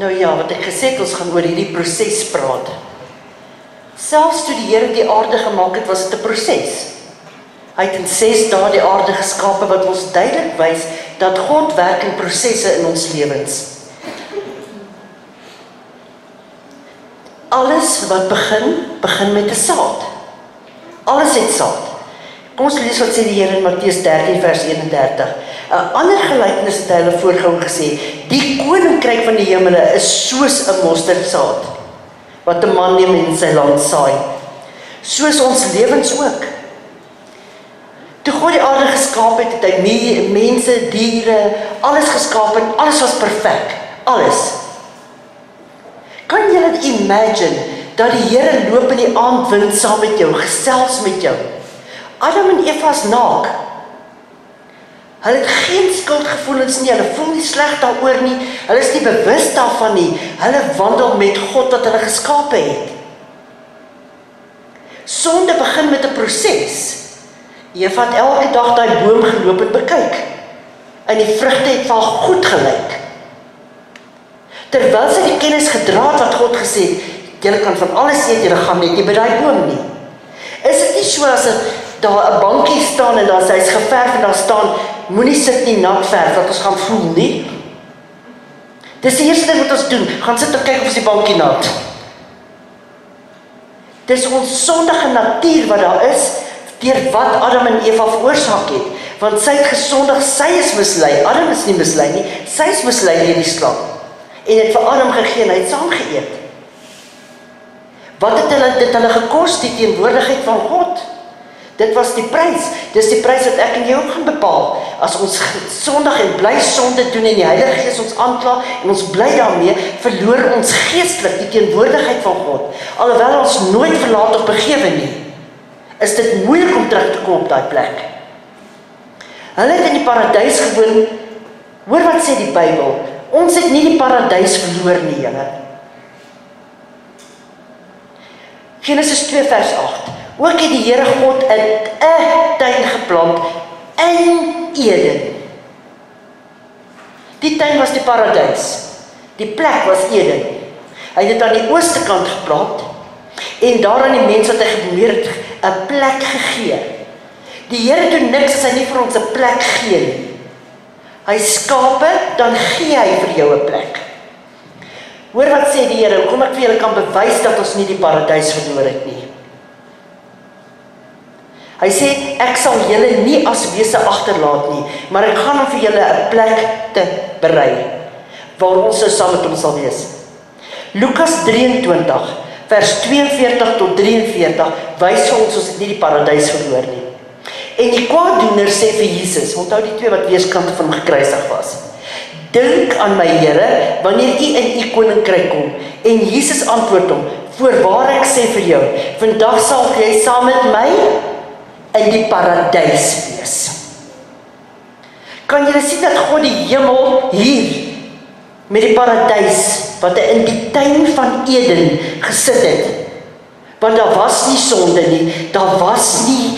Nou ja, wat ek gesê het, ons gaan oor hierdie proses praat. Selfs toe die Here die aarde gemaak het, was dit 'n proses. Hy het in 6 dae die aarde geskape, wat ons duidelik wys dat God werk in prosesse in ons lewens. Alles wat begin met 'n saad. Alles het saad. Kom ons lees wat sê die Here in Matteus 13 vers 31. 'n Ander gelykenis het hy hulle voorgehou gesê, die koninkryk van die hemele is soos 'n mosterdsaad, wat 'n man neem en in sy land saai. Soos ons lewens ook. Toe God die aarde geskaap het, het hy mense, diere, alles geskaap en alles was perfek. Alles. Kan jy dit imagine, dat die Here loop in die aandwind saam met jou, gesels met jou. Adam en Eva is naak. Hulle het geen skuldgevoelens nie, hulle voel nie sleg daaroor nie, hulle is nie bewus daarvan nie, hulle wandel met God wat hulle geskape het. Sonde begin met 'n proses. Eva het elke dag daai boom geloop en bekyk, en die vrugte het vir haar goed gelyk. Terwyl sy die kennis gedra het wat God gesê het, julle kan van alles eet, julle gaan net nie by daai boom nie. Is dit nie so as daar 'n bankie staan en daar sy's geverf en daar staan, moenie sit nie nat verf, wat ons gaan voel nie? Dis die eerste ding wat ons doen, gaan sit en kyk of is die bankie nat. Dis ons sondige natuur wat daar is, deur wat Adam en Eva veroorsaak het, want sy het gesondig, sy is mislei, Adam is nie mislei nie, sy is mislei deur die slang, en het vir Adam gegee en hy het saam geëet. Wat het dit hulle gekos, die teenwoordigheid van God? Dit was die prys, dis die prys wat ek en jy ook gaan bepaal. As ons sondig en bly sonde doen en die Heilige Gees ons aankla en ons bly daarmee, verloor ons geestelik die teenwoordigheid van God. Alhoewel ons nooit verlaat of begewe nie, is dit moeilik om terug te kom op daai plek. Hulle het in die paradys gewoon, hoor wat sê die Bybel, ons het nie die paradys verloor nie, julle. Genesis 2 vers 8. Ook het die Here God 'n tuin geplant in Eden. Die tuin was die paradys. Die plek was Eden. Hy het dit aan die ooste kant geplant en daar aan die mens wat hy gebeer het 'n plek gegee. Die Here doen niks as hy nie vir ons 'n plek gee nie. Hy skape, dan gee hy vir jou 'n plek. Hoor wat sê die Here, kom ek vir julle kan bewys dat ons nie die paradys verloor het nie. Hy sê, ek sal julle nie as wese agterlaat nie, maar ek gaan vir julle 'n plek te berei, waar ons saam met hom sal wees. Lukas 23, vers 42 tot 43, wys vir ons het nie die paradys verloor nie. En die kwaaddoener sê vir Jesus, onthou die twee wat weerskante van hom gekruisig was, dink aan my Here, wanneer u in u koninkryk kom. En Jesus antwoord hom, voorwaar ek sê vir jou, vandag sal jy saam met my in die paradys wees. Kan julle sien dat God die hemel hier met die paradys wat hy in die tuin van Eden gesit het, want daar was nie sonde nie, daar was nie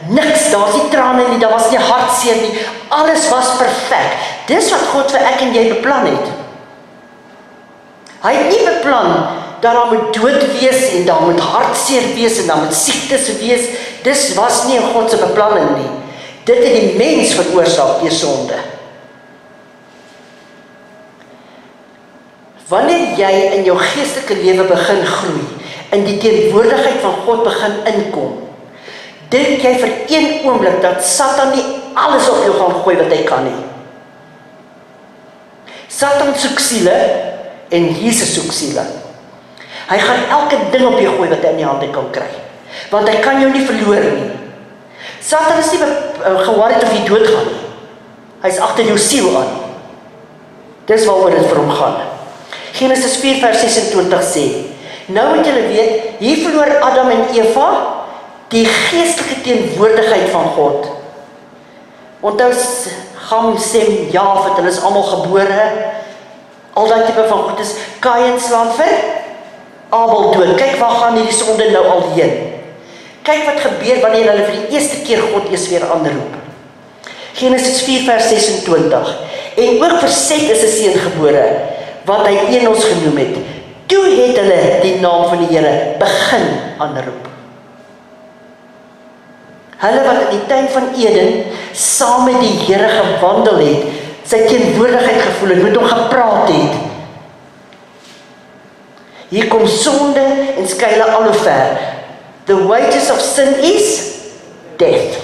niks, daar was nie trane nie, daar was nie hartseer nie, alles was perfek. Dis wat God vir ek en jy beplan het. Hy het nie beplan dat daar moet dood wees en daar moet hartseer wees en daar moet siektes wees. Dis was nie in God se beplanning nie. Dit het die mens veroorsaak deur sonde. Wanneer jy in jou geestelike lewe begin groei, in die teenwoordigheid van God begin inkom, dink jy vir een oomblik dat Satan nie alles op jou gaan gooi wat hy kan nie. Satan soek siele en Jesus soek siele. Hy gaan elke ding op jou gooi wat hy in die hande kan kry. Want hy kan jou nie verloor nie. Satan is nie geworried of jy doodgaan nie. Hy is agter jou siel aan. Dis waaroor dit vir hom gaan. Genesis 4 vers 26 sê, nou moet julle weet, hier verloor Adam en Eva die geestelike teenwoordigheid van God. Onthou Ham, Sem, Jafet, hulle is almal gebore, al daai tipe van goed is, Kain slaan vir Abel dood. Kyk waar gaan hierdie sonde nou al heen. Kyk wat gebeur wanneer hulle vir die eerste keer God eers weer aanroep. Genesis 4 vers 26. En ook vir Set is 'n seun gebore, wat hy Enos genoem het, toe het hulle die naam van die Here begin aanroep. Hulle wat in die tuin van Eden saam met die Here gewandel het, sy teenwoordigheid gevoel het, met hom gepraat het. Hier kom sonde en skuile al hoe ver. The wages of sin is death.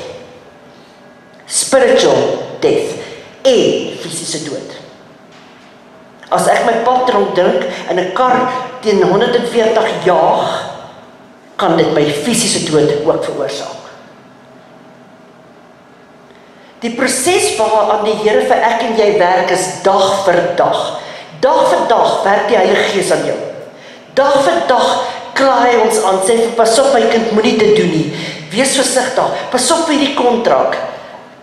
Spiritual death en fisiese dood. As ek my pad drink in 'n kar teen 140 jaag, kan dit my fisiese dood ook veroorsaak. Die proses waaraan die Here vir ek en jy werk is dag vir dag. Dag vir dag werk die Heilige Gees aan jou. Dag vir dag klaai hy ons aan, sê vir pas op my kind, moenie dit doen nie. Wees versigtig, pas op vir die kontrak.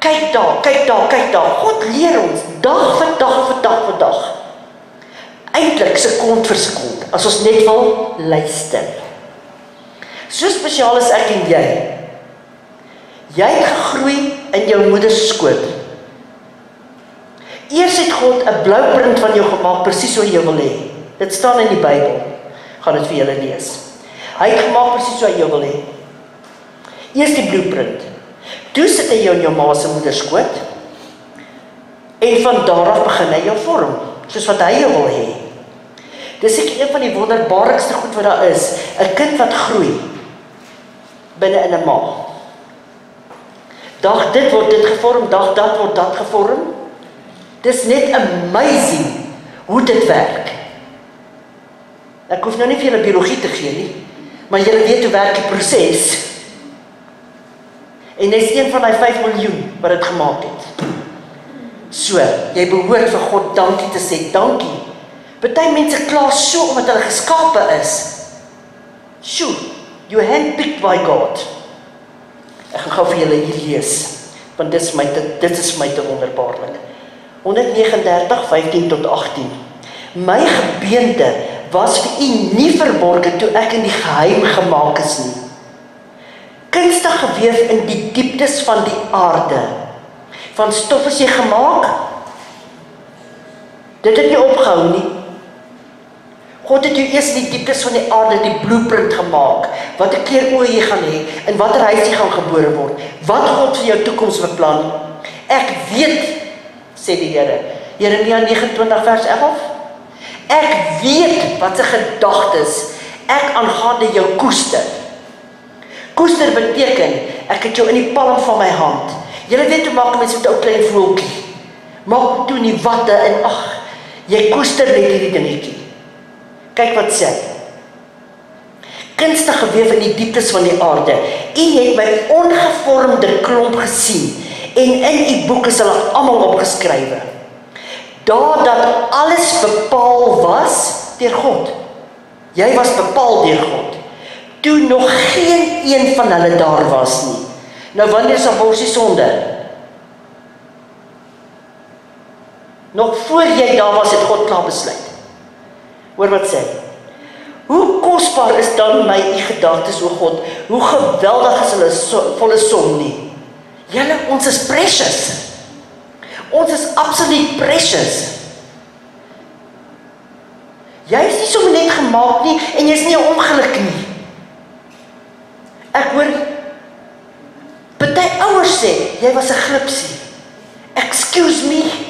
Kyk daar, kyk daar, kyk daar. God leer ons dag vir dag vir dag vir dag. Eintlik sekond vir sekond, as ons net wil luister. So spesiaal is ek en jy. Jy het gegroei in jou moeder se skoot. Eers het God 'n blueprint van jou gemaak, presies hoe jy wil hê. Dit staan in die Bybel. Gaan dit vir julle lees. Hy het gemaak presies hoe hy jou wil hê. Eers die blueprint. Toe sit hy jou in jou ma se moeder skoot. En van daar af begin hy jou vorm, soos wat hy jou wil hê. Dis seker een van die wonderbaarlikste goed wat daar is, 'n kind wat groei binne in 'n ma. Dag dit word dit gevorm, dag dat word dat gevorm. Dis net amazing hoe dit werk. Ek hoef nou nie vir julle biologie te gee nie, maar julle weet hoe werk die proses. En dis een van die 5 miljoen wat dit gemaak het. So, jy behoort vir God dankie te sê, dankie. Party mense kla so omdat hulle geskape is. Sjoe, you handpicked by God. Ek gaan gou vir julle hier lees, want dit is vir my te wonderbaarlik. 139, 15 tot 18. My gebeente was vir u nie verborgen toe ek in die geheim gemaak is nie. Kunstig geweef in die dieptes van die aarde. Van stof is jy gemaak. Dit het nie opgehou nie. God het jou eers in die dieptes van die aarde die blueprint gemaak. Wat 'n keer oor jy gaan hê en watter huis jy gaan gebore word. Wat God vir jou toekoms beplan. Ek weet, sê die Here. Jeremia 29 vers 11. Ek weet wat se gedagtes ek aangaande jou koester. Koester beteken, ek het jou in die palm van my hand. Julle weet hoe maak mense met 'n ou klein voeltjie. Maak toe nie watte en ag, jy koester net hierdie dingetjie. Kyk wat sê. Kunstig geweef in die dieptes van die aarde. U het my ongevormde klomp gesien en in u boek is hulle almal opgeskrywe. Daar dat alles bepaal was deur God. Jy was bepaal deur God. Toe nog geen een van hulle daar was nie. Nou wanneer sal borsie sonde? Nog voor jy daar was het God klaar besluit. Hoor wat sê. Hoe kosbaar is dan my u gedagtes o God? Hoe geweldig is hulle volle som nie? Julle, ons is precious. Ons is absoluut precious. Jy is nie sommer net gemaak nie en jy is nie 'n ongeluk nie. Ek hoor party ouers sê jy was 'n glipsie. Excuse me.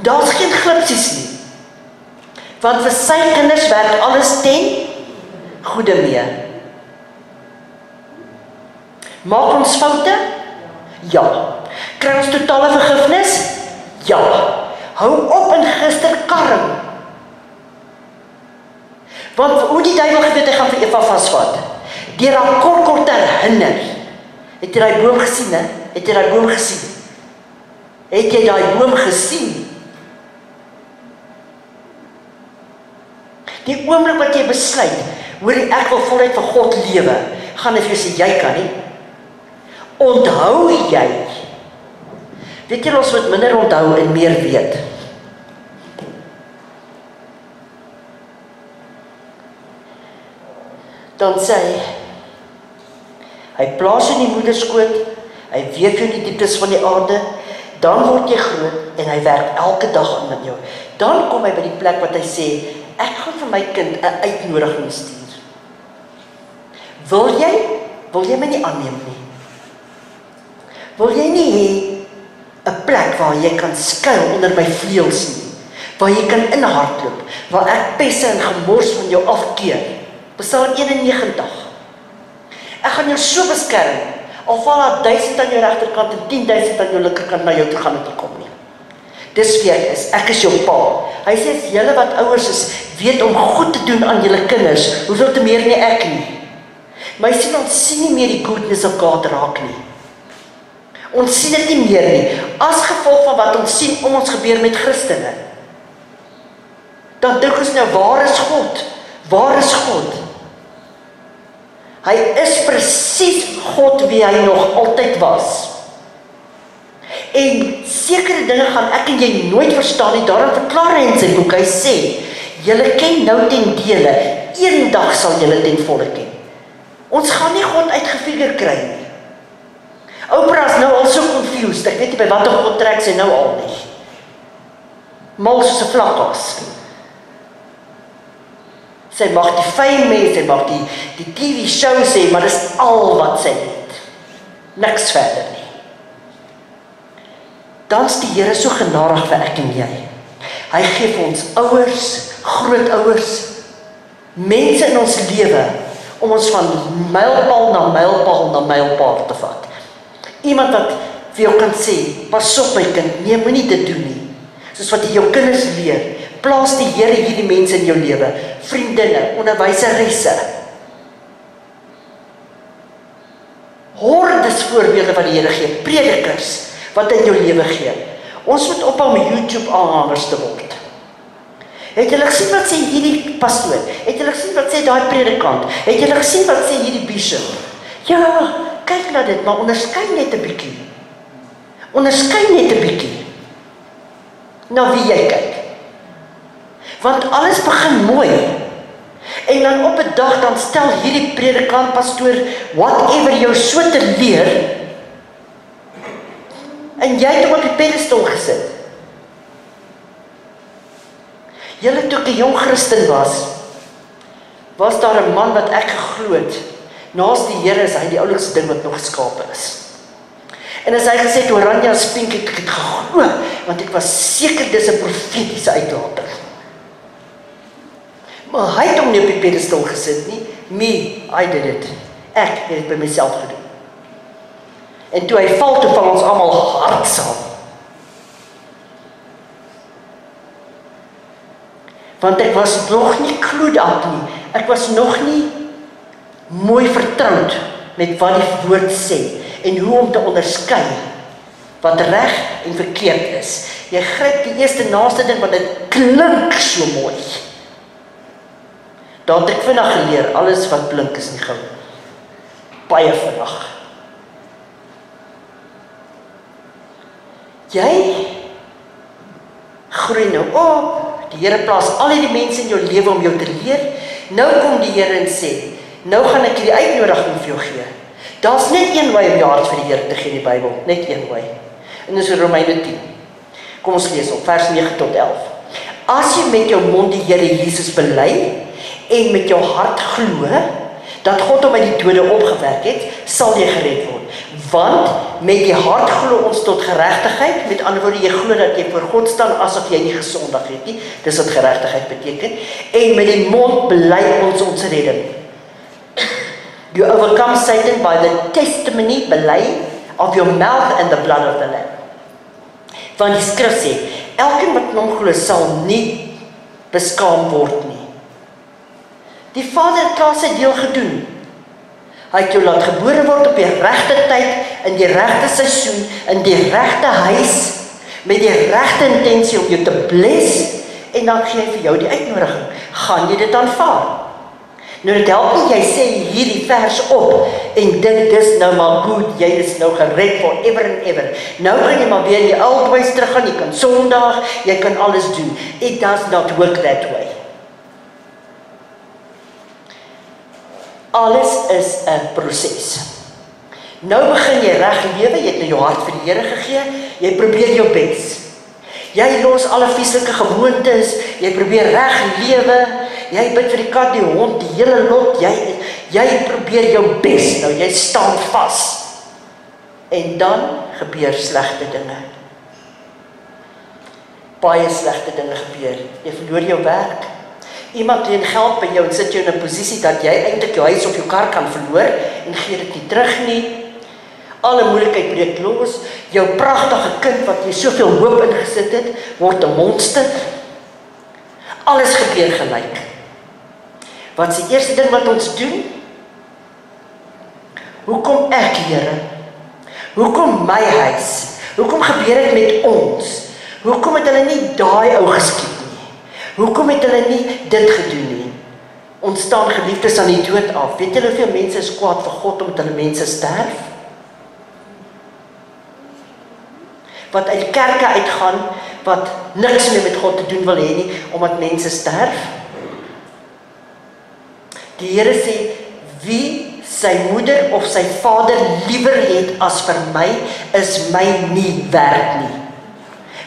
Daar's geen glipsies nie. Want vir sy kinders werk alles ten goeie mee. Maak ons foute? Ja. Kry ons totale vergifnis? Ja. Hou op en gisterkarring. Want hoe die duiwel geweet, hy gaan vir Eva vasvat. Deur haar kort te hinder. Het jy daai boom gesien, hè? Het jy daai boom gesien? Het jy daai boom gesien? Die oomblik wat jy besluit, hoor ek wil voluit vir God lewe, gaan hy vir jou sê, jy kan nie. Onthou jy. Weet jy, ons moet minder onthou en meer weet. Dan sê hy plaas in die moederskoot, hy weef jou in die dieptes van die aarde, Dan word jy groot en hy werk elke dag aan met jou. Dan kom hy by die plek wat hy sê, ek gaan vir my kind 'n uitnodiging stuur. Wil jy my nie aanneem nie? Wil jy nie hê 'n plek waar jy kan skuil onder my vleuels nie, waar jy kan inhardloop, waar ek pesse en gemors van jou afkeer? Psalm 91. Ek gaan jou so beskerm, al val daar 1000 aan jou regterkant en 10.000 aan jou linkerkant na jou toe gaan het nie kom nie. Dis wie ek is jou pa. Hy sê, as julle wat ouers is, weet om goed te doen aan julle kinders, hoeveel te meer nie ek nie. Maar hy sê, ons sien nie meer die goodness of God raak nie. Ons sien dit nie meer nie, as gevolg van wat ons sien om ons gebeur met Christene. Dan dink ons nou, waar is God? Waar is God? Hy is presies God wie hy nog altyd was. En sekere dinge gaan ek en jy nooit verstaan nie, daarom verklaar hy in sy boek, hy sê, julle ken nou ten dele, eendag sal julle ten volle ken. Ons gaan nie God uitgefigure kry nie. Oprah is nou al so confused, ek weet nie by wat God trek sy nou al nie. Mal soos 'n vlakkas. Sy mag die fame hê, sy mag die TV shows hê, maar dis al wat sy het. Niks verder nie. Dan is die Here so genadig vir ek en jy. Hy gee vir ons ouers, grootouers, mense in ons lewe, om ons van mylpaal na mylpaal na mylpaal te vat. Iemand wat vir jou kan sê, pas op my kind, nee, moenie dit doen nie. Soos wat jy jou kinders leer, plaas die Here hierdie mense in jou lewe, vriendinne, onderwyseresse. Hordes voorbeelde wat die Here gee, predikers, wat in jou lewe gee. Ons moet ophou met YouTube aanhangers te word. Het julle gesien wat sê hierdie pastoor? Het julle gesien wat sê daai predikant? Het julle gesien wat sê hierdie bishop? Ja, kyk na dit, maar onderskei net 'n bietjie. Onderskei net 'n bietjie. Na wie jy kyk. Want alles begin mooi. En dan op 'n dag dan stel hierdie predikant, pastoor, whatever jou so te leer, en jy het hom op die pedestal gesit. Julle toe ek 'n jong Christen was daar 'n man wat ek geglo het, naas die Here is hy die oulikste ding wat nog geskape is. En as hy gesê het, Oranje Spink, ek het geglo, want ek was seker dis 'n profetiese uitlating. Maar hy het hom nie op die pedestal gesit nie, I did it. Ek het dit by myself gedoen. En toe hy val, toe val ons almal hard saam. Want ek was nog nie clued up nie. Ek was nog nie mooi vertroud met wat die woord sê en hoe om te onderskei wat reg en verkeerd is. Jy gryp die eerste naaste ding want dit klink so mooi. Daar het ek vinnig geleer, alles wat blink is nie goud. Baie vinnig. Jy groei nou op. Die Here plaas al die mense in jou lewe om jou te leer. Nou kom die Here en sê, nou gaan ek die uitnodiging vir jou gee. Daar's net een wy om jou hart vir die Here te gee in die Bybel, net een wy. En dis in Romeine 10. Kom ons lees op vers 9 tot 11. As jy met jou mond die Here Jesus bely en met jou hart glo dat God hom uit die dode opgewek het, sal jy gered word. Want met die hart glo ons tot geregtigheid, met ander woorde, jy glo dat jy voor God staan asof jy nie gesondig het nie, dis wat geregtigheid beteken, en met die mond bely ons redding. You overcome Satan by the testimony, bely, of your mouth and the blood of the Lamb. Want die skrif sê, elkeen wat in hom glo sal nie beskaam word nie. Die Vader het klaar sy deel gedoen. Hy het jou laat gebore word op die regte tyd, in die regte seisoen, in die regte huis, met die regte intensie om jou te bless, en dan gee hy vir jou die uitnodiging. Gaan jy dit aanvaar? Nou dit help nie, jy sê hierdie vers op, en dink dis nou maar goed, jy is nou gered forever and ever. Nou kan jy maar weer in die old ways teruggaan, jy kan sondag, jy kan alles doen. It does not work that way. Alles is 'n proses. Nou begin jy reg lewe, jy het nou jou hart vir die Here gegee, jy probeer jou bes. Jy los alle vieslike gewoontes, jy probeer reg lewe, jy bid vir die kat, die hond, die hele lot, jy probeer jou bes, nou jy staan vas. En dan gebeur slegte dinge. Baie slegte dinge gebeur. Jy verloor jou werk. Iemand leen geld by jou en sit jou in 'n posisie dat jy eintlik jou huis of jou kar kan verloor en gee dit nie terug nie. Alle moeilikheid breek los. Jou pragtige kind wat jy soveel hoop ingesit het, word 'n monster. Alles gebeur gelyk. Wat is die eerste ding wat ons doen? Hoekom ek, Here? Hoekom my huis? Hoekom gebeur dit met ons? Hoekom het hulle nie daai ou geskiet nie? Hoekom het hulle nie dit gedoen nie? Ons staan geliefdes aan die dood af. Weet julle hoeveel mense is kwaad vir God omdat hulle mense sterf? Wat uit kerke uitgaan, wat niks meer met God te doen wil hê nie, omdat mense sterf? Die Here sê, wie sy moeder of sy vader liewer het as vir my, is my nie werd nie.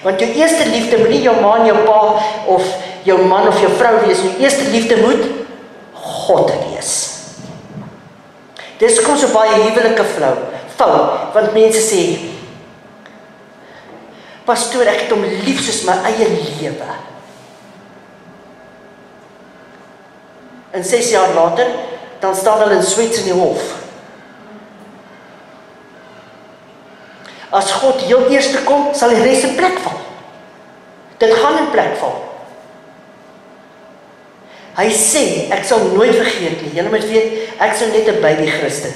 Want jou eerste liefde moet nie jou ma en jou pa of jou man of jou vrou wees, jou eerste liefde moet God wees. Dis kom so baie huwelike fout, want mense sê, pastoor, ek het hom lief soos my eie lewe. En 6 jaar later, dan staan hulle in Swets in die hof. As God heel eerste kom, sal die res in plek val. Dit gaan in plek val. Hy sê, ek sal nooit vergeet nie, julle moet weet, ek sou net 'n baby Christen.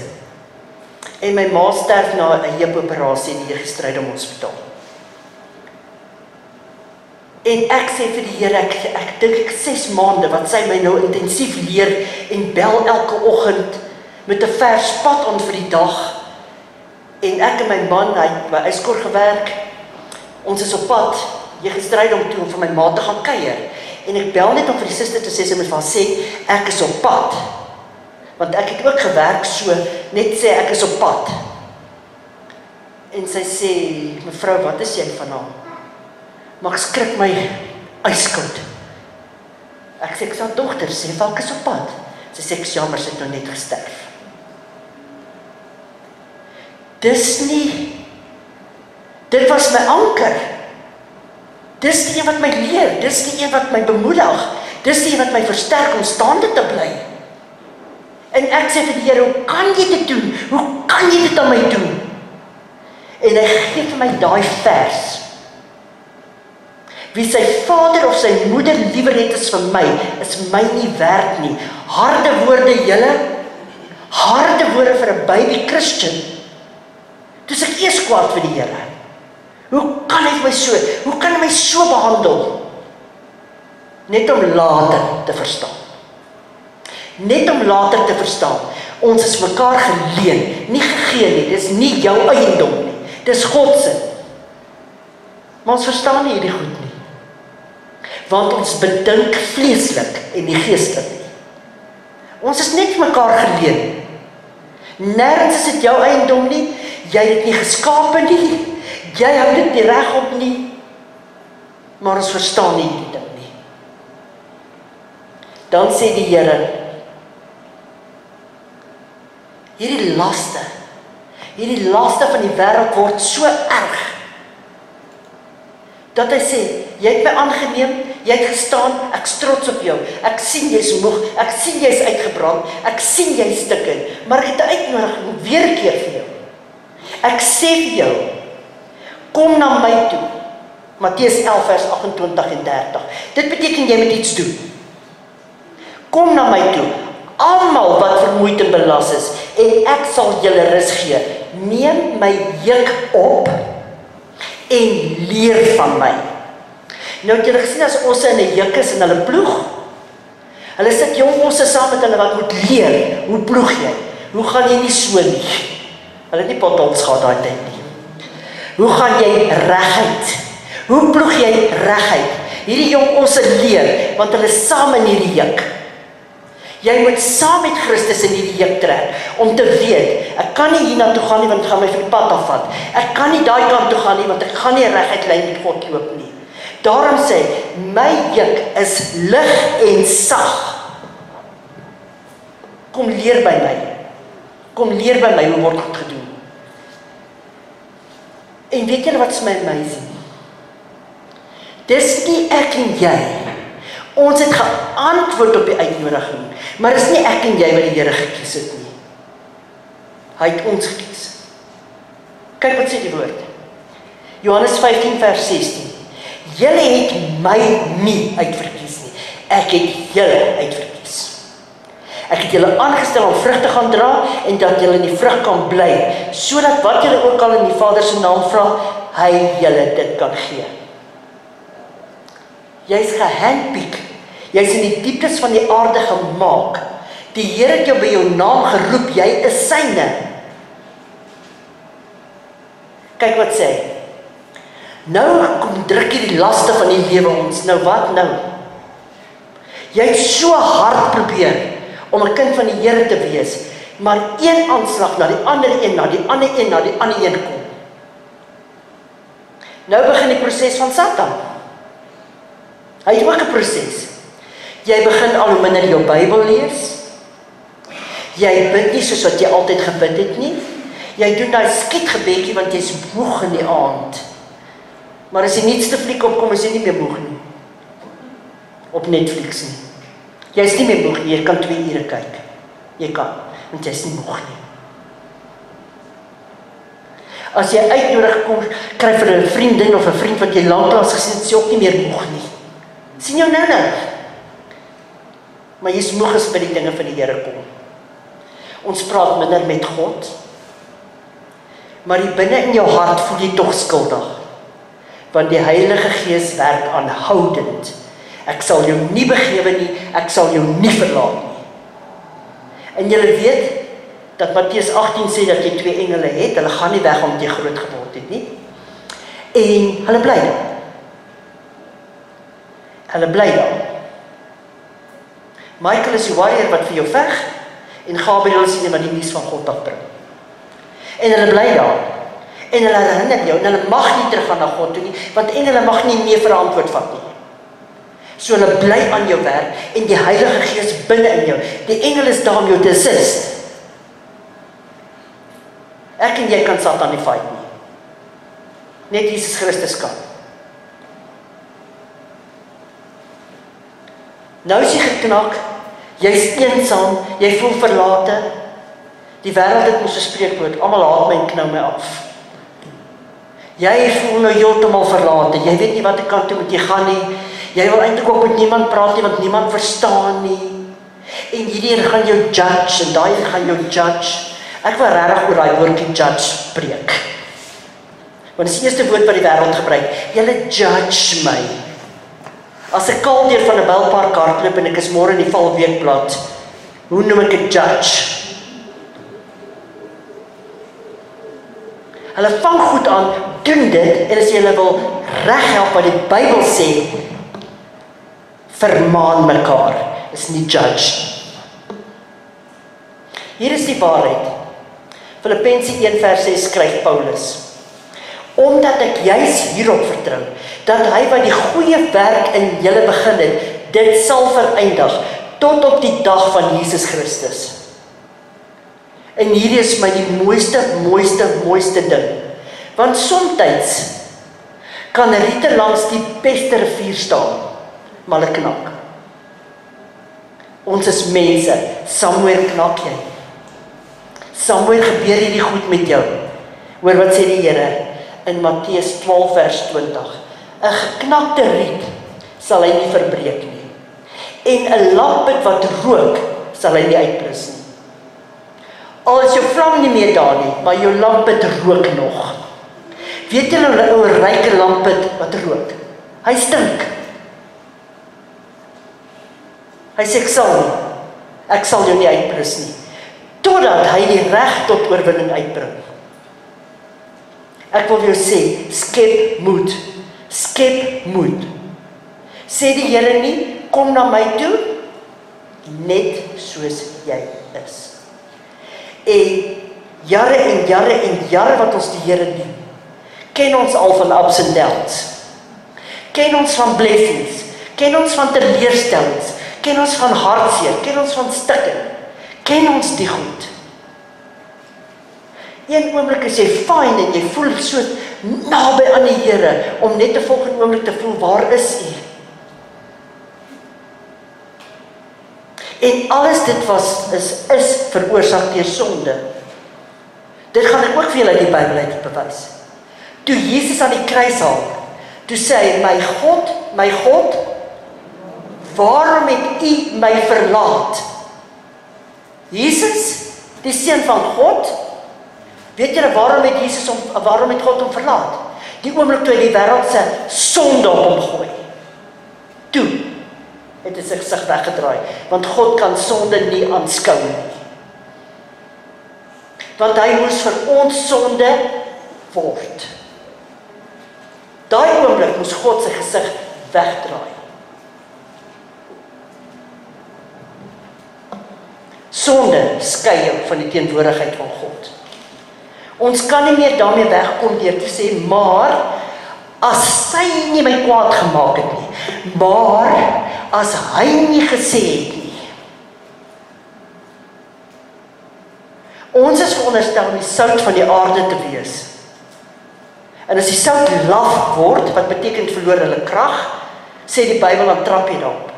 En my ma sterf na 'n heupoperasie in die Gestrydom Hospitaal. En ek sê vir die Here, ek dink 6 maande, wat sy my nou intensief leer en bel elke oggend met 'n vers pad aan vir die dag. En ek en my man, hy het by Yskor gewerk, ons is op pad, jy gestryd om toe om vir my ma te gaan kuier. En ek bel net om vir die suster te sê, sy moet vir haar sê, ek is op pad. Want ek het ook gewerk so, net sê ek is op pad. En sy sê, mevrou, wat is jy van haar? Maar ek skrik my yskoud. Ek sê, ek sal dogter sê, ek is op pad. Sy sê, ek is jammer, sy het nou net gesterf. Dis nie, dit was my anker. Dis die een wat my leer, dis die een wat my bemoedig, dis die een wat my versterk om staande te bly. En ek sê vir die Here, hoe kan jy dit doen? Hoe kan jy dit aan my doen? En hy gee vir my daai vers. Wie sy vader of sy moeder liewer het as vir my, is my nie werd nie. Harde woorde, julle, harde woorde vir 'n baby Christian. Dis ek eers kwaad vir die Here. Hoe kan hy my so behandel? Net om later te verstaan. Net om later te verstaan. Ons is mekaar geleen, nie gegee nie, dis nie jou eiendom nie, dis God se. Maar ons verstaan nie hierdie goed nie. Want ons bedink vleeslik en nie geestelik nie. Ons is net mekaar geleen. Nêrens is dit jou eiendom nie, jy het dit nie geskape nie, jy hou dit nie reg op nie, maar ons verstaan nie hierdie ding nie. Dan sê die Here, hierdie laste van die wêreld word so erg, dat hy sê, jy het my aangeneem, jy het gestaan, ek is trots op jou, ek sien jy is moeg, ek sien jy is uitgebrand, ek sien jy is stikken, maar ek het 'n uitnodiging weer 'n keer vir jou. Ek sê vir jou, kom na my toe. Matteus 11 vers 28 en 30. Dit beteken jy moet iets doen. Kom na my toe, almal wat vermoeid en belas is, en ek sal julle rus gee. Neem my juk op en leer van my. Nou het julle gesien as osse in 'n juk is en hulle ploeg. Hulle sit jong osse saam met hulle wat moet leer. Hoe ploeg jy? Hoe gaan jy nie so nie? Hulle het nie potholes gehad daai tyd nie. Hoe gaan jy reguit? Hoe ploeg jy reguit? Hierdie jong osse leer, want hulle is saam in hierdie juk. Jy moet saam met Christus in die juk trek, om te weet, ek kan nie hier na toe gaan nie, want ek gaan my van die pad afvat. Ek kan nie daai kant toe gaan nie, want ek gaan nie reguit lyn met God loop nie. Daarom sê, my juk is lig en sag. Kom leer by my. Kom leer by my, hoe word dit gedoen. En weet julle wat is my amazing? Dis nie ek en jy. Ons het geantwoord op die uitnodiging, maar dis nie ek en jy wat die Here gekies het nie. Hy het ons gekies. Kyk wat sê die woord. Johannes 15 vers 16. Julle het my nie uitverkies nie. Ek het julle uitverkies. Ek het julle aangestel om vrug te gaan dra en dat julle in die vrug kan bly, sodat wat julle ook al in die Vader se naam vra, hy julle dit kan gee. Jy's gehandpick. Jy's in die dieptes van die aarde gemaak. Die Here het jou by jou naam geroep, jy is syne. Kyk wat sê hy. Nou kom druk jy die laste van die lewe ons. Nou wat nou? Jy het so hard probeer om 'n kind van die Here te wees, maar een aanslag na die ander een, na die ander een, na die ander een kom. Nou begin die proses van Satan. Hy het ook 'n proses. Jy begin al hoe minder jou Bybel lees. Jy bid nie soos wat jy altyd gebid het nie. Jy doen daai skietgebedjie want jy's moeg in die aand. Maar as die nuutste fliek opkom, is jy nie meer moeg nie. Op Netflix nie. Jy is nie meer moeg nie, jy kan 2 ure kyk. Jy kan, want jy is nie moeg nie. As jy uitnodig kom, kry vir 'n vriendin of 'n vriend wat jy lanklaas gesien het, is jy ook nie meer moeg nie. Sien jou nou. Maar jy is moeg as by die dinge van die Here kom. Ons praat minder met God, maar die binne in jou hart voel jy tog skuldig, want die Heilige Gees werk aanhoudend. Ek sal jou nie begewe nie, ek sal jou nie verlaat nie. En julle weet, dat Matteus 18 sê dat jy 2 engele het, hulle gaan nie weg omdat jy groot geword het nie. En hulle bly daar. Hulle bly daar. Michael is die warrior wat vir jou veg, en Gabriel is die wat die nuus van God afbring. En hulle bly daar. En hulle herinner jou, en hulle mag nie teruggaan na God toe nie, want engele mag nie meer verantwoord vat nie. So hulle bly aan jou werk, en die Heilige Gees binne in jou. Die engel is daar om jou te assist. Ek en jy kan Satan nie fight nie. Net Jesus Christus kan. Nou is jy geknak, jy's eensaam, jy voel verlate. Die wêreld het mos 'n spreekwoord, almal haat my en knou my af. Jy voel nou heeltemal verlate, jy weet nie wat ek kant toe moet jy gaan nie. Jy wil eintlik ook met niemand praat nie, want niemand verstaan nie. En hierdie een gaan jou judge, en daai een gaan jou judge. Ek wil regtig oor daai woordjie judge preek. Want dit is die eerste woord wat die wêreld gebruik. Julle judge my. As ek kaal deur van 'n Belpark hardloop en ek is môre in die Valweekblad, hoe noem ek 'n judge? Hulle vang goed aan, doen dit, en as jy hulle wil reghelp wat die Bybel sê, vermaan mekaar, is nie judge. Hier is die waarheid. Filippense 1 vers 6 skryf Paulus. Omdat ek juis hierop vertrou, dat hy wat die goeie werk in julle begin het, dit sal vereindig, tot op die dag van Jesus Christus. En hierdie is my die mooiste ding. Want somtyds kan 'n riete langs die beste rivier staan, maar hulle knak. Ons is mense, somewhere knak jy. Somewhere gebeur hierdie goed met jou. Hoor wat sê die Here in Matteus 12 vers 20. 'n Geknakte riet sal hy nie verbreek nie. En 'n lampet wat rook sal hy nie uitblus nie. Al is jou vlam nie meer daar nie, maar jou lampet rook nog. Weet julle 'n ryke lampet wat rook? Hy stink. Hy sê ek sal jou nie uitblus nie, totdat hy die reg tot oorwinning uitbring. Ek wil jou sê, skep moed. Skep moed. Sê die Here nie, kom na my toe? net soos jy is. En jare wat ons die Here dien, ken ons al van ups and downs, ken ons van blessings, ken ons van teleurstellings, ken ons van hartseer, ken ons van stikking, ken ons die goed. Een oomblik is jy fyn en jy voel so naby aan die Here, om net 'n volgende oomblik te voel, waar is U? En alles dit is veroorsaak deur sonde. Dit gaan ek ook vir julle uit die Bybel uit bewys. Toe Jesus aan die kruis hang, toe sê hy, my God, waarom het U my verlaat? Jesus, die Seun van God, weet julle waarom het God hom verlaat? Die oomblik toe hy die wêreld se sonde op hom gooi. Toe het hy sy gesig weggedraai, want God kan sonde nie aanskou nie. Want hy moes vir ons sonde word. Daai oomblik moes God sy gesig wegdraai. Sonde skei jou van die teenwoordigheid van God. Ons kan nie meer daarmee wegkom deur te sê, maar as sy nie my kwaad gemaak het nie, maar as hy nie gesê het nie. Ons is veronderstel om die sout van die aarde te wees. En as die sout laf word, wat beteken verloor hulle krag, sê die Bybel, dan trap jy daarop.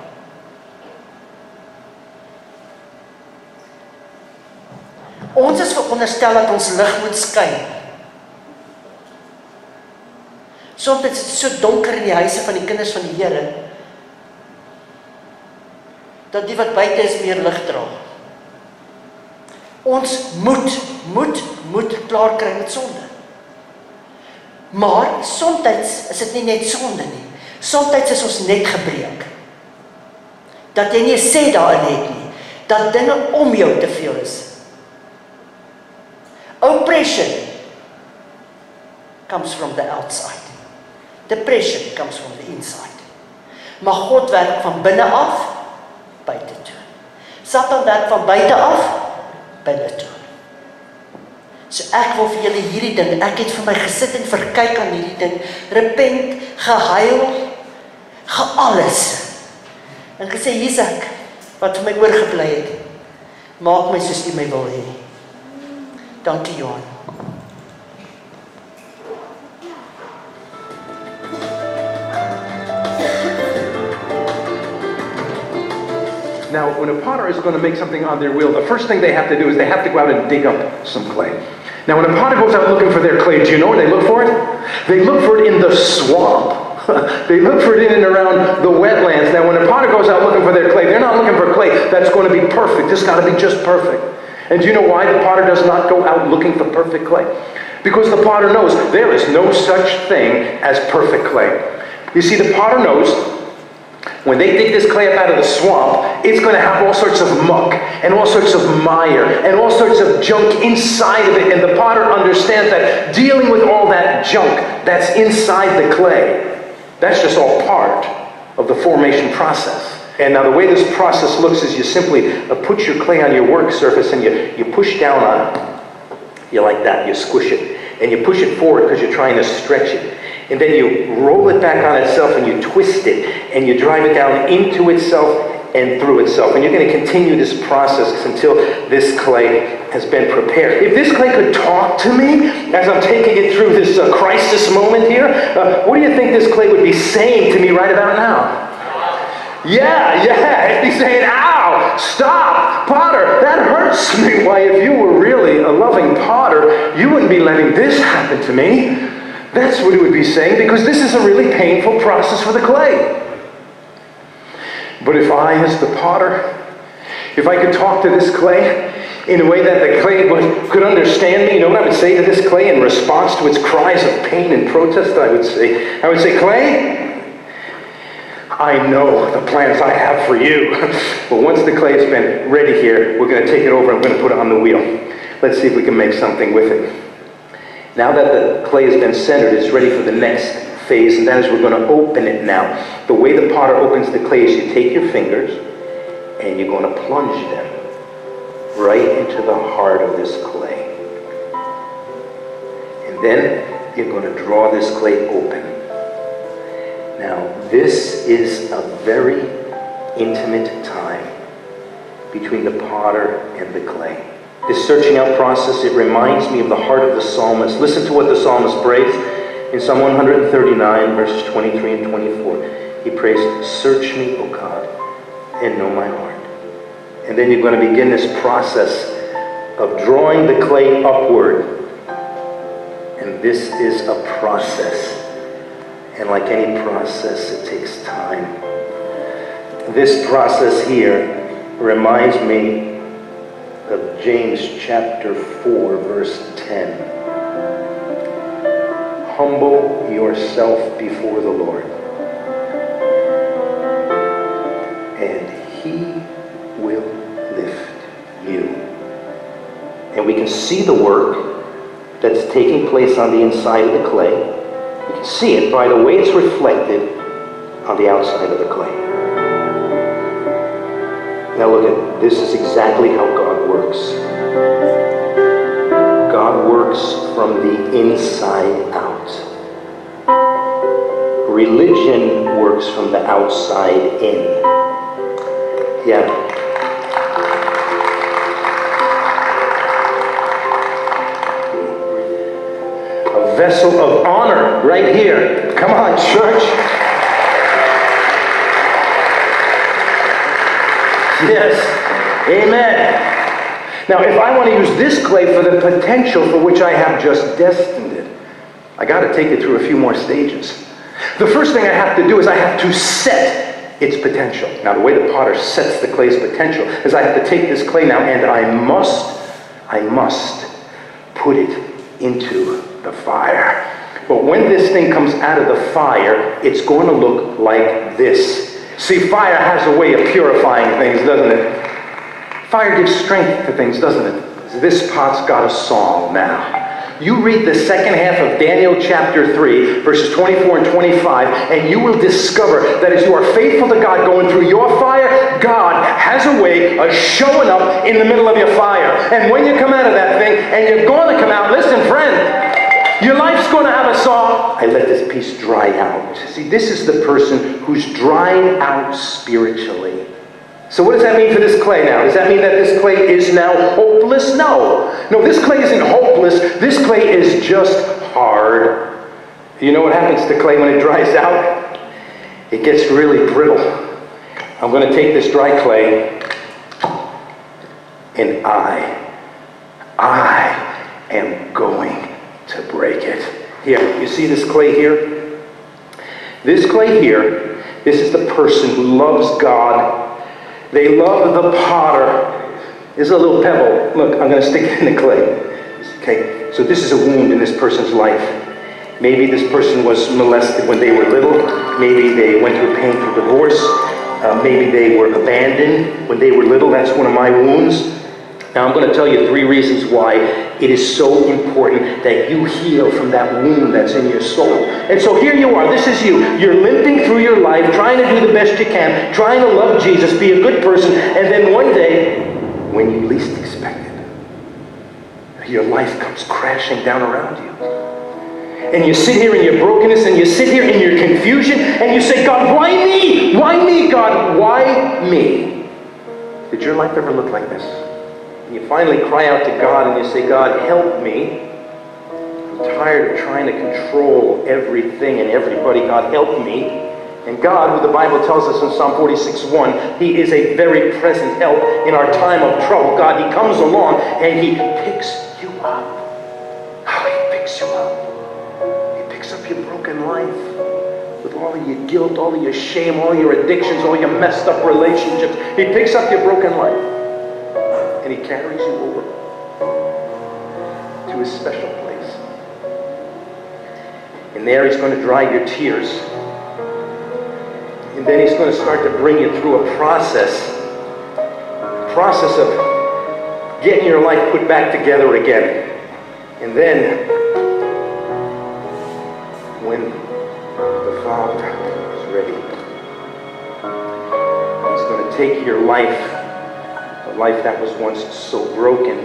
Ons is veronderstel dat ons lig moet skyn. Soms is dit so donker in die huise van die kinders van die Here, dat die wat buite is meer lig dra. Ons moet klaar kry met sonde. Maar soms is dit nie net sonde nie. Soms is ons net gebreek. Dat jy nie 'n sê daarin het nie. Dat dinge om jou te veel is. Oppression comes from the outside. Depression comes from the inside. Maar God werk van binne af buite toe. Satan werk van buite af binne toe. So ek wil vir julle hierdie ding, ek het vir my gesit en verkyk aan hierdie ding, repent, gehuil, alles. En gesê, hier's ek, wat vir my oorgebly het. Maak my soos U my wil hê. Dankie Johan. Now, when a potter is going to make something on their wheel, the first thing they have to do is they have to go out and dig up some clay. Now, when a potter goes out looking for their clay, do you know where they look for it? They look for it in the swamp. They look for it in and around the wetlands. Now, when a potter goes out looking for their clay, they're not looking for clay that's going to be perfect. It's got to be just perfect. And do you know why the potter does not go out looking for perfect clay? Because the potter knows there is no such thing as perfect clay. You see, the potter knows when they dig this clay up out of the swamp, it's going to have all sorts of muck and all sorts of mire and all sorts of junk inside of it. And the potter understands that dealing with all that junk that's inside the clay, that's just all part of the formation process. And now the way this process looks is you simply put your clay on your work surface and you push down on it. You like that, you squish it. And you push it forward because you're trying to stretch it. And then you roll it back on itself and you twist it. And you drive it down into itself and through itself. And you're going to continue this process until this clay has been prepared. If this clay could talk to me as I'm taking it through this crisis moment here, what do you think this clay would be saying to me right about now? Yeah, it'd be saying, ow, stop, potter, that hurts me. Why, if you were really a loving potter, you wouldn't be letting this happen to me. That's what it would be saying, because this is a really painful process for the clay. But if I, as the potter, if I could talk to this clay in a way that the clay could understand me, you know what I would say to this clay in response to its cries of pain and protest? I would say, clay, I know the plans I have for you. But once the clay has been ready here, we're going to take it over and we're going to put it on the wheel. Let's see if we can make something with it. Now that the clay has been centered, it's ready for the next phase, and that is we're going to open it now. The way the potter opens the clay is you take your fingers and you're going to plunge them right into the heart of this clay. And then you're going to draw this clay open. Now, this is a very intimate time between the potter and the clay. This searching out process, it reminds me of the heart of the psalmist. Listen to what the psalmist prays in Psalm 139, verses 23 and 24. He prays, "Search me, O God, and know my heart." And then you're going to begin this process of drawing the clay upward. And this is a process. And like any process, it takes time. This process here reminds me of James chapter 4, verse 10. Humble yourself before the Lord, and He will lift you. And we can see the work that's taking place on the inside of the clay. We can see it by the way it's reflected on the outside of the clay. Now look at, this is exactly how God works. God works from the inside out. Religion works from the outside in. Yeah. A vessel of honor right here. Come on, church. Yes. Amen. Now, if I want to use this clay for the potential for which I have just destined it, I got to take it through a few more stages. The first thing I have to do is I have to set its potential. Now, the way the potter sets the clay's potential is I have to take this clay now and I must put it into the fire. But when this thing comes out of the fire, it's going to look like this. See, fire has a way of purifying things, doesn't it? Fire gives strength to things, doesn't it? This pot's got a song now. You read the second half of Daniel chapter 3, verses 24 and 25, and you will discover that as you are faithful to God going through your fire, God has a way of showing up in the middle of your fire. And when you come out of that thing, and you're going to come out, listen, friend, your life's going to have a song. I let this piece dry out. See, this is the person who's drying out spiritually. So what does that mean for this clay now? Does that mean that this clay is now hopeless? No. No, this clay isn't hopeless. This clay is just hard. You know what happens to clay when it dries out? It gets really brittle. I'm going to take this dry clay and I am going to break it. Here, you see this clay here? This clay here, this is the person who loves God. They love the potter. There's a little pebble. Look, I'm going to stick it in the clay. Okay, so this is a wound in this person's life. Maybe this person was molested when they were little. Maybe they went through a painful divorce. Maybe they were abandoned when they were little. That's one of my wounds. Now I'm going to tell you 3 reasons why it is so important that you heal from that wound that's in your soul. And so here you are, this is you. You're limping through your life, trying to do the best you can, trying to love Jesus, be a good person, and then one day, when you least expect it, your life comes crashing down around you. And you sit here in your brokenness, and you sit here in your confusion, and you say, God, why me? Why me, God? Why me? Did your life ever look like this? And you finally cry out to God and you say, God, help me. I'm tired of trying to control everything and everybody. God, help me. And God, who the Bible tells us in Psalm 46:1, He is a very present help in our time of trouble. God, He comes along and He picks you up. Oh, He picks you up. He picks up your broken life with all of your guilt, all of your shame, all your addictions, all your messed up relationships. He picks up your broken life. And He carries you over to His special place. And there He's going to dry your tears. And then He's going to start to bring you through a process of getting your life put back together again. And then, when the Father is ready, He's going to take your life, a life that was once so broken,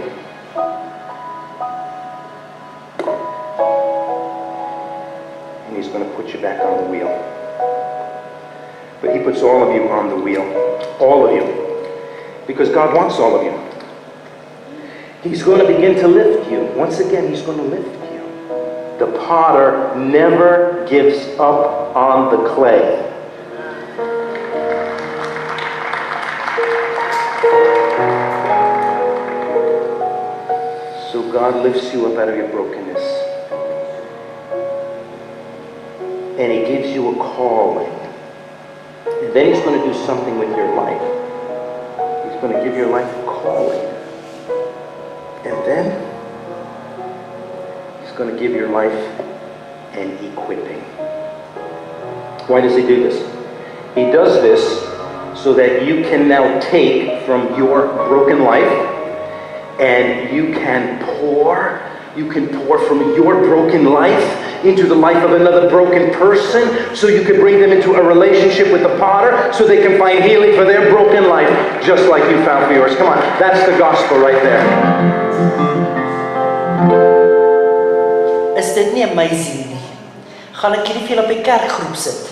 and He's going to put you back on the wheel. But He puts all of you on the wheel. All of you. Because God wants all of you. He's going to begin to lift you. Once again, He's going to lift you. The potter never gives up on the clay. So God lifts you up out of your brokenness. And He gives you a calling. And then He's going to do something with your life. He's going to give your life a calling. And then He's going to give your life an equipping. Why does He do this? He does this so that you can now take from your broken life and you can pour from your broken life into the life of another broken person, so you can bring them into a relationship with the potter so they can find healing for their broken life just like you found for yours. Come on, that's the gospel right there. Is dit nie amazing nie? Gaan ek hierdie vir julle op die kerkgroep sit.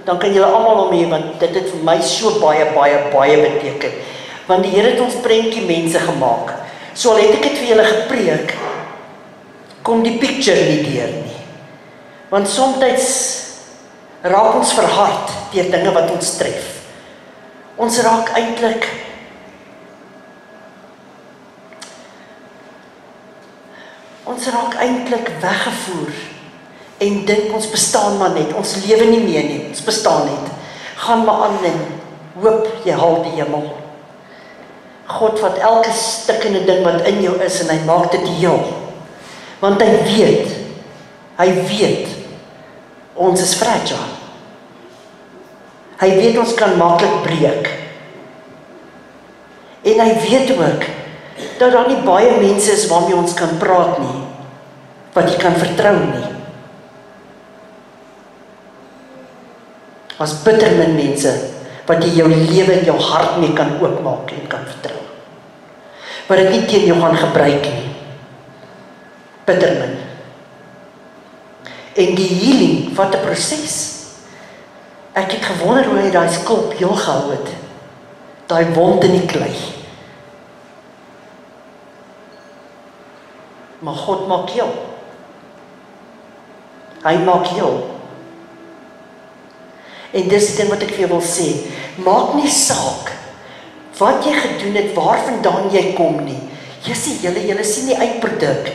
Dan kan julle almal om hier, want dit het vir my so baie beteken. Want die Here het ons prentjie mense gemaak. So al het ek dit vir julle gepreek, kom die picture nie deur nie. Want soms raak ons verhard deur dinge wat ons tref. Ons raak eintlik weggevoer en dink ons bestaan maar net. Ons lewe nie meer nie, ons bestaan net. Gaan maar aan en hoop jy haal die hemel. God vat elke stikkende ding wat in jou is en hy maak dit heel. Want hy weet, ons is fragile. Hy weet ons kan maklik breek. En hy weet ook, dat daar nie baie mense is waarmee ons kan praat nie, wat jy kan vertrou nie. As bitter min mense, wat jy jou lewe en jou hart mee kan oopmaak en kan vertrou. Wat dit nie teen jou gaan gebruik nie. Bitter min. En die healing vat 'n proses. Ek het gewonder hoe hy daai skulp heel gehou het. Daai wond in die klei. Maar God maak heel. Hy maak heel. En dis die ding wat ek vir jou wil sê. Maak nie saak wat jy gedoen het, waar vandaan jy kom nie. Julle sien die uitproduk.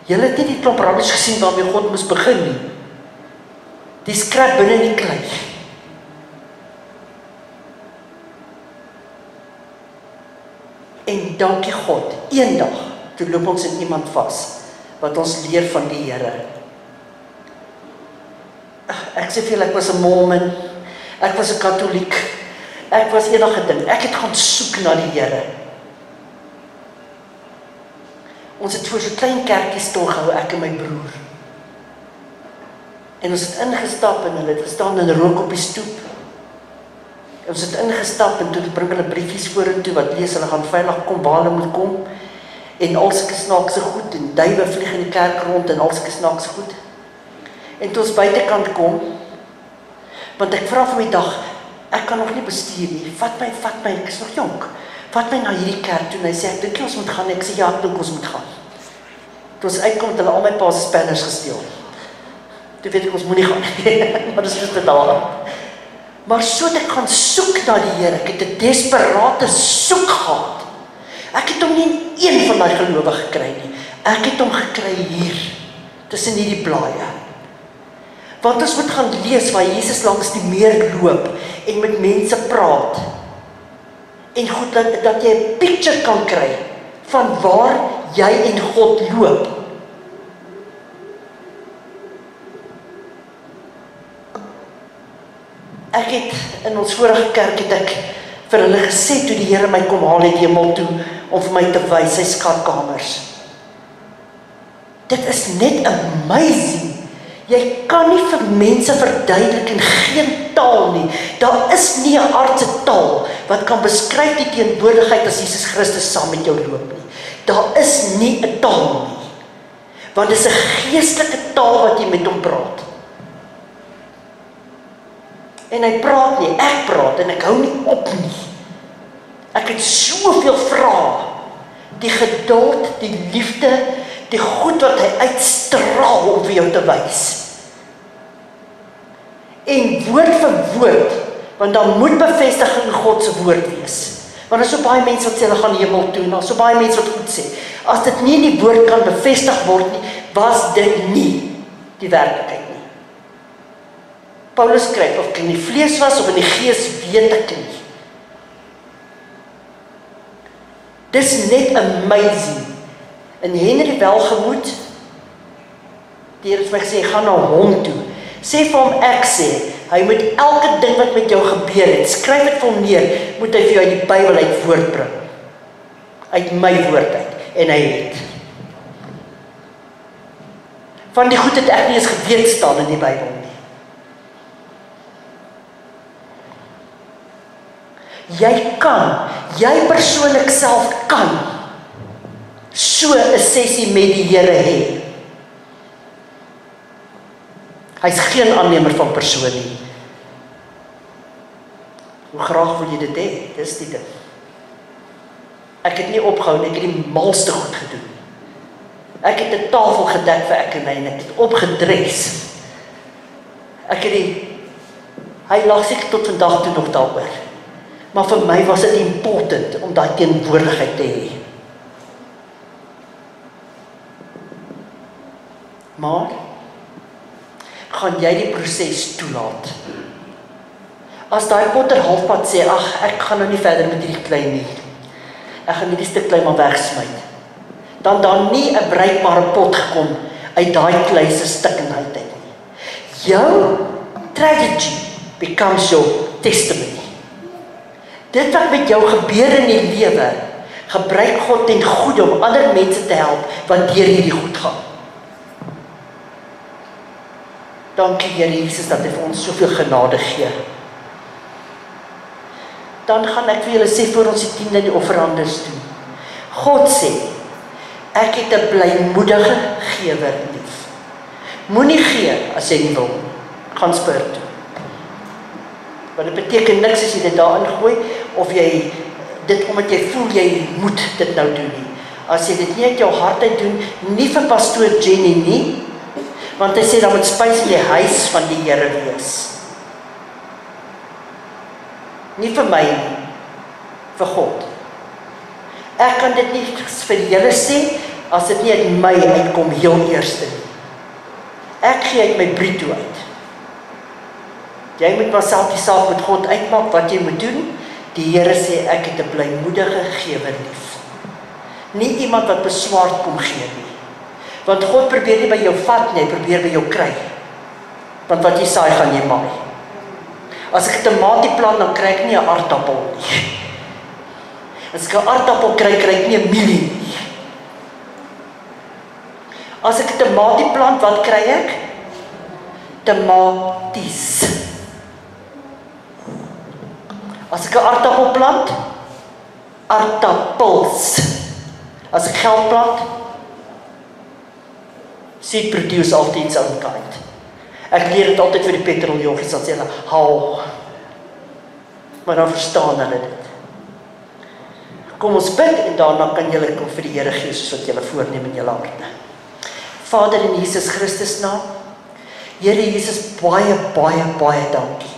Julle het nie die klomp rabbies gesien waarmee God moes begin nie. Die skrap binne die klei. En dankie God, eendag, toe loop ons in iemand vas, wat ons leer van die Here. Ek sê vir julle, ek was 'n Mormon, ek was 'n Katoliek, ek was enige ding, ek het gaan soek na die Here. Ons het voor so klein kerkie stilgehou, ek en my broer. En ons het ingestap en hulle het gestaan in rook op die stoep. En ons het ingestap en toe bring hulle briefies vorentoe wat lees, hulle gaan veilig kom waar hulle moet kom. En al sulke snaakse goed en duwe vlieg in die kerk rond en al sulke snaakse goed. En toe ons buitekant kom, want ek vra vir my dag, ek kan nog nie bestuur nie, vat my, ek is nog jonk, vat my na hierdie kerk toe, en hy sê, ek dink ons moet gaan, ek sê, ja, ek dink ons moet gaan. Toe ons uitkom, het hulle al my pa se spanners gesteel. Toe weet ek, ons moet nie gaan, maar dis net daar. Maar so het ek gaan soek na die Here, ek het 'n desperate soek gehad. Ek het hom nie in een van die gelowige gekry nie, ek het hom gekry hier, tussen hierdie blaaie. Want ons moet gaan lees waar Jesus langs die meer loop en met mense praat. En goed, dat jy 'n picture kan kry van waar jy en God loop. Ek het in ons vorige kerk het ek vir hulle gesê toe die Here my kom haal het hemel toe om vir my te wys sy skatkamers. Dit is net amazing. Jy kan nie vir mense verduidelik en geen taal nie. Daar is nie 'n aardse taal wat kan beskryf die teenwoordigheid as Jesus Christus saam met jou loop nie. Daar is nie 'n taal nie. Want dit is 'n geestelike taal wat jy met hom praat. En hy praat nie, ek praat en ek hou nie op nie. Ek het soveel vrae. Die geduld, die liefde, die goed wat hy uitstraal om vir jou te wys. En woord vir woord, want dan moet bevestiging in God se woord wees. Want daar is so baie mense wat sê hulle gaan hemel toe, en daar is so baie mense wat goed sê. As dit nie in die woord kan bevestig word nie, was dit nie die werklikheid nie. Paulus skryf, of ek in die vlees was of in die gees, weet ek nie. Dis net amazing. En Henry Welgemoed, die het my gesê, gaan na hom toe. Sê vir hom, ek sê, hy moet elke ding wat met jou gebeur het, skryf dit vir hom neer, moet hy vir jou uit die Bybel uit voortbring. Uit my woord uit. En hy het. Van die goed het ek nie eens geweet staan in die Bybel nie. Jy persoonlik self kan so 'n sessie met die Here hê. Hy's geen aannemer van persoon nie. Hoe graag wil jy dit hê? Dis die ding. Ek het nie opgehou nie, ek het die malste goed gedoen. Ek het 'n tafel gedek vir ek en my en ek het opgedres. Hy lag seker tot vandag toe nog daaroor. Maar vir my was dit important om daai teenwoordigheid te hê. Maar gaan jy die proses toelaat? As daai potter halfpad sê, ag, ek gaan nou nie verder met hierdie klei nie. Ek gaan hierdie stuk klei maar wegsmy. Dan daar nie 'n bruikbare pot gekom uit daai klei se stikkenheid uit nie. Jou tragedy becomes your testimony. Dit wat met jou gebeur in die lewe, gebruik God ten goeie om ander mense te help wat deur hierdie goed gaan. Dankie Here Jesus dat hy vir ons soveel genade gee. Dan gaan ek vir julle sê voor ons die 10de in die offerandes doen. God sê, ek het 'n blymoedige gewer lief. Moenie gee as jy nie wil. Gaan spur toe. Want dit beteken niks as jy dit daarin gooi, of jy dit omdat jy voel jy moet dit nou doen nie. As jy dit nie uit jou hart uit doen, nie vir pastoor Jenny nie, want hy sê dan moet spys in die huis van die Here wees. Nie vir my nie, vir God. Ek kan dit nie vir julle sê, as dit nie uit my uitkom heel eerste nie. Ek gee uit my bruto uit. Jy moet maar self die saak met God uitmaak wat jy moet doen. Die Here sê, ek het 'n blymoedige gewer lief. Nie iemand wat beswaard kom gee nie. Want God probeer nie by jou vat nie, hy probeer by jou kry. Want wat jy saai, gaan jy maai. As ek 'n tamatie plant, dan kry ek nie 'n aardappel nie. As ek 'n aardappel kry, kry ek nie 'n mielie nie. As ek 'n tamatie plant, wat kry ek? Tamaties. As ek 'n aardappel plant, aardappels. As ek geld plant, seed produce altyd its own kind. Ek leer dit altyd vir die petroljoggies, dat sê hulle, haal. Maar dan verstaan hulle dit. Kom ons bid, en daarna kan julle kom vir die Here gee, soos wat julle voorneem in julle harte. Vader in Jesus Christus naam, Here Jesus, baie, baie, baie dankie.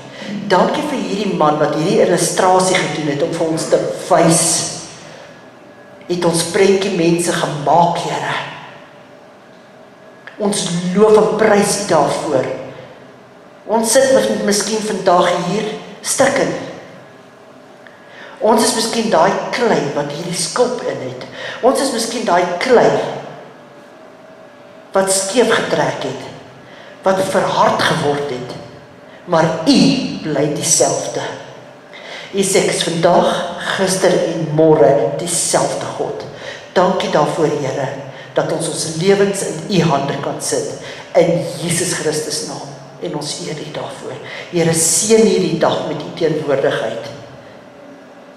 Dankie vir hierdie man, wat hierdie illustrasie gedoen het, om vir ons te wys, het ons prentjie mense gemaak, Here. Ons loof en prys U daarvoor. Ons sit miskien vandag hier stikken. Ons is miskien daai klei wat hierdie skulp in het. Ons is miskien daai klei wat skeef getrek het, wat verhard geword het. Maar U bly dieselfde. U sê ek is vandag, gister en môre dieselfde God. Dankie daarvoor, Here, dat ons lewens in U hande kan sit, in Jesus Christus naam. en ons eer U daarvoor. Here, seën hierdie dag met U teenwoordigheid.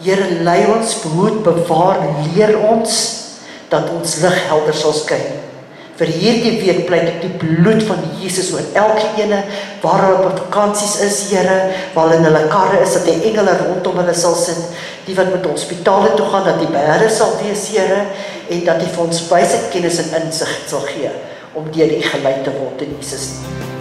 Here, lei ons, behoed, bewaar, leer ons, dat ons lig helder sal skyn. Vir hierdie week pleit ek die bloed van Jesus oor elke ene, waar hulle op vakansies is, Here, waar hulle in hulle karre is, dat die engele rondom hulle sal sit, die wat met hospitale toe gaan, dat die by hulle sal wees, Here, en dat die vir ons wysheid, kennis en insig sal gee, om deur U geleid te word in Jesus naam.